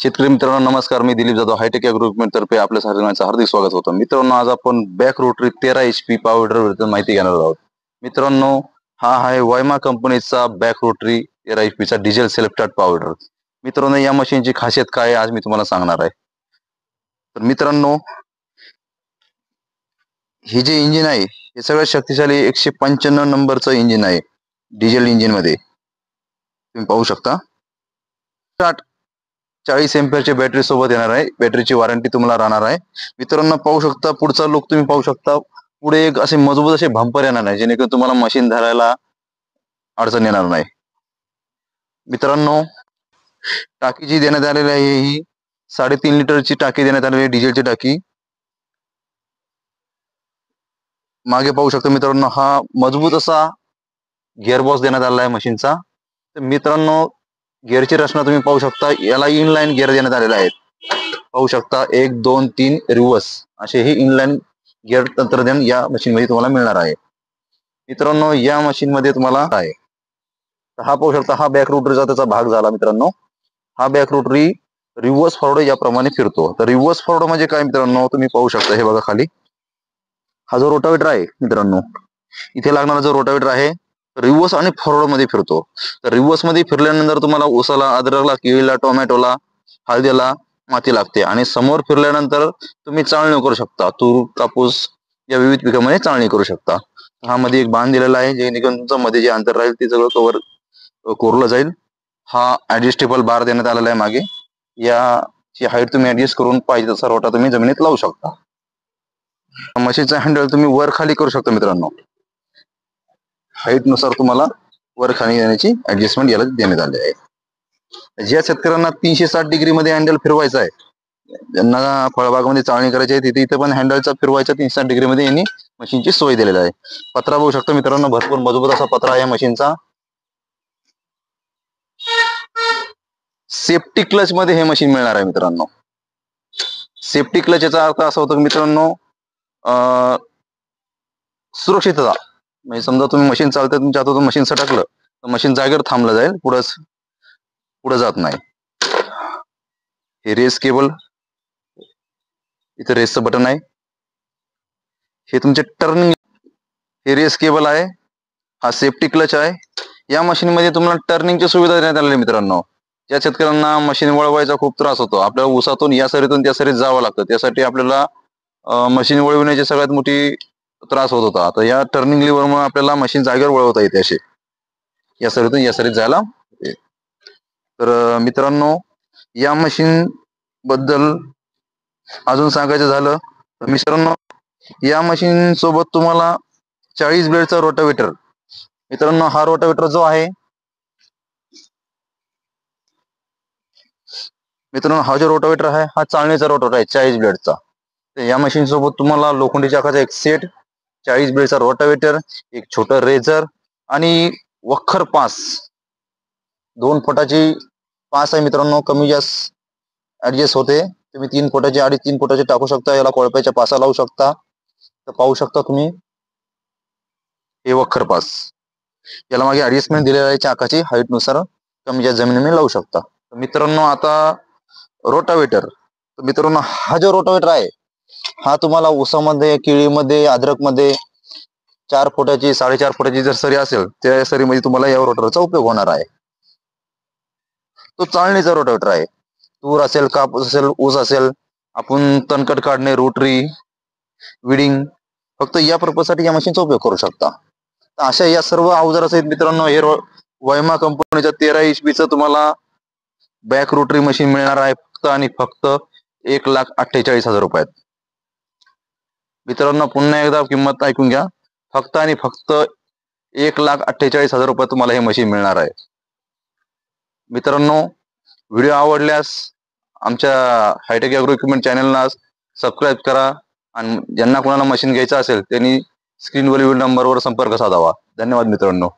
शेतकरी मित्रांनो नमस्कार, मी Dilip Jadhav Hitech Agro Equipment तर्फे आपल्या सर्वांचं हार्दिक स्वागत होतं. मित्रांनो आज आपण बॅक रोटरी 13 HP पॉवर विरुद्ध माहिती घेणार आहोत. मित्रांनो हा आहे वायमा कंपनीचा बॅक रोटरी 13 HP चा डिझेल सेल्फ स्टार्ट पॉवर. मित्रांनो या मशीनची खासियत काय आहे आज मी तुम्हाला सांगणार आहे. तर मित्रांनो हे जे इंजिन आहे हे सगळ्यात शक्तिशाली 195 नंबरचं इंजिन आहे. डिझेल इंजिन मध्ये तुम्ही पाहू शकता 40 एम्पियरची बॅटरी सोबत येणार आहे. बॅटरीची वॉरंटी तुम्हाला राहणार आहे. मित्रांनो पाहू शकता पुढचा लुक तुम्ही पाहू शकता. पुढे एक असे मजबूत असे बंपर येणार आहे जेणेकरून तुम्हाला मशीन धरायला अडचण येणार नाही. मित्रांनो टाकी जी देण्यात आलेली आहे ही 3.5 लिटरची टाकी देण्यात आलेली आहे, डिझेलची टाकी. मागे पाहू शकता मित्रांनो हा मजबूत असा गिअरबॉक्स देण्यात आलेला आहे मशीनचा. तर मित्रांनो गिअरची रचना तुम्ही पाहू शकता. याला इनलाइन गिअर देण्यात आलेला आहे. पाहू शकता 1 2 3 रिव्हर्स असे हे इनलाइन गिअर तंत्रज्ञान या मशीन मध्ये तुम्हाला मिळणार आहे. मित्रांनो या मशीन मध्ये तुम्हाला आहे हा पाहू शकता हा बॅक रोटरीचा त्याचा भाग झाला. मित्रांनो हा बॅक रोटरी रिव्हर्स फॉरवर्ड याप्रमाणे फिरतो. तर रिव्हर्स फॉरवर्ड म्हणजे काय मित्रांनो तुम्ही पाहू शकता. हे बघा खाली हा जो रोटावेटर आहे मित्रांनो इथे लागणारा जो रोटावेटर आहे रिव्हर्स आणि फॉरवर्ड मध्ये फिरतो. तर रिव्हर्स मध्ये फिरल्यानंतर तुम्हाला ऊसाला, अद्रकला, केळीला, टोमॅटोला, हळदीला माती लागते आणि समोर फिरल्यानंतर तुम्ही चाळणी करू शकता. तूर, कापूस या विविध पिकामध्ये चाळणी करू शकता. हा मध्ये एक बांध दिलेला आहे जेणेकरून तुमचं मध्ये जे अंतर राहील ते सगळं कव्हर कोरलं जाईल. हा ऍडजस्टेबल बार देण्यात आलेला आहे मागे. याची हाईट तुम्ही ऍडजस्ट करून पाहिजे तसा रोटा तुम्ही जमिनीत लावू शकता. मशीनचा हँडल तुम्ही वर खाली करू शकता. मित्रांनो हाईट नुसार तुम्हाला वर खाली येण्याची ऍडजस्टमेंट याला देण्यात आले आहे. ज्या शेतकऱ्यांना 360 डिग्री मध्ये हँडल फिरवायचा आहे, ज्यांना फळबागामध्ये चाळणी करायची आहे तिथे पण हँडलचा फिरवायचा 360 डिग्री मध्ये यांनी मशीनची सोय दिलेली आहे. पत्रा बघू शकता मित्रांनो भरपूर मजबूत असा पत्रा आहे मशीनचा. सेफ्टी क्लच मध्ये हे मशीन मिळणार आहे. मित्रांनो सेफ्टी क्लच याचा अर्थ असा होतो की मित्रांनो सुरक्षितता म्हणजे समजा तुम्ही मशीन चालते तुमच्या हातातून मशीन सटकलं तर मशीन जागेवर थांबलं जाईल, पुढे जात नाही. हे रेस केबल इथे रेसचं बटन आहे. हे तुमचे टर्निंग हे रेस केबल आहे. हा सेफ्टी क्लच आहे. या मशीन मध्ये तुम्हाला टर्निंगची सुविधा देण्यात आलेली आहे. मित्रांनो ज्या शेतकऱ्यांना मशीन वळवायचा खूप त्रास होतो, आपल्याला ऊसातून या सरीतून त्या सरीत जावं लागतं, त्यासाठी आपल्याला मशीन वळविण्याची सगळ्यात मोठी त्रास होत होता. आता या टर्निंग लिव्हर मुळे आपल्याला मशीन जागेवर वळवता येते असे या सरीतून या सरीत जायला. तर मित्रांनो या मशीन बद्दल अजून सांगायचं झालं तर मित्रांनो या मशीन सोबत तुम्हाला 40 ब्लेडचा रोटावेटर. मित्रांनो हा रोटावेटर जो आहे मित्रांनो हा जो रोटावेटर आहे हा चाळणीचा रोटावेटर आहे 40 ब्लेडचा. तर या मशीन सोबत तुम्हाला लोखंडी चाकाचा एक सेट, 40 ब्लेडचा रोटावेटर, एक छोटं रेझर आणि वखर पास 2 फुटाची पास आहे. मित्रांनो कमी जास्त ऍडजस्ट होते. तुम्ही 3 फुटाचे 3.5 फुटाचे टाकू शकता. याला कोळप्याच्या पासा लावू शकता. तर पाहू शकता तुम्ही हे वखर पास याला मागे ऍडजस्टमेंट दिलेला आहे चाकाची हाईट नुसार कमी जास्त जमिनीमध्ये लावू शकता. मित्रांनो आता रोटावेटर. तर मित्रांनो हा जो रोटावेटर आहे हा तुम्हाला ऊसामध्ये, केळीमध्ये, अद्रकमध्ये 4 फुटाची 4.5 फुटाची जर सरी असेल त्या सरीमध्ये तुम्हाला या रोटावेटरचा उपयोग होणार आहे. तो चाळणीचा रोटावेटर आहे. तूर असेल, कापूस असेल, ऊस असेल, आपण तणकट काढणे, रोटरी, विडिंग फक्त या पर्पजसाठी या मशीनचा उपयोग करू शकता. तर अशा या सर्व अवजारासहित मित्रांनो हे वायमा कंपनीच्या 13 HP चं तुम्हाला बॅक रोटरी मशीन मिळणार आहे फक्त आणि फक्त 1,48,000 रुपयात. मित्रांनो पुन्हा एकदा किंमत ऐकून घ्या. फक्त आणि फक्त 1,48,000 रुपयात तुम्हाला हे मशीन मिळणार आहे. मित्रांनो व्हिडिओ आवडल्यास आमच्या हायटेक ॲग्रो इक्विपमेंट चॅनलला सबस्क्राईब करा आणि ज्यांना कोणाला मशीन घ्यायचं असेल त्यांनी स्क्रीनवरील नंबरवर संपर्क साधावा. धन्यवाद मित्रांनो.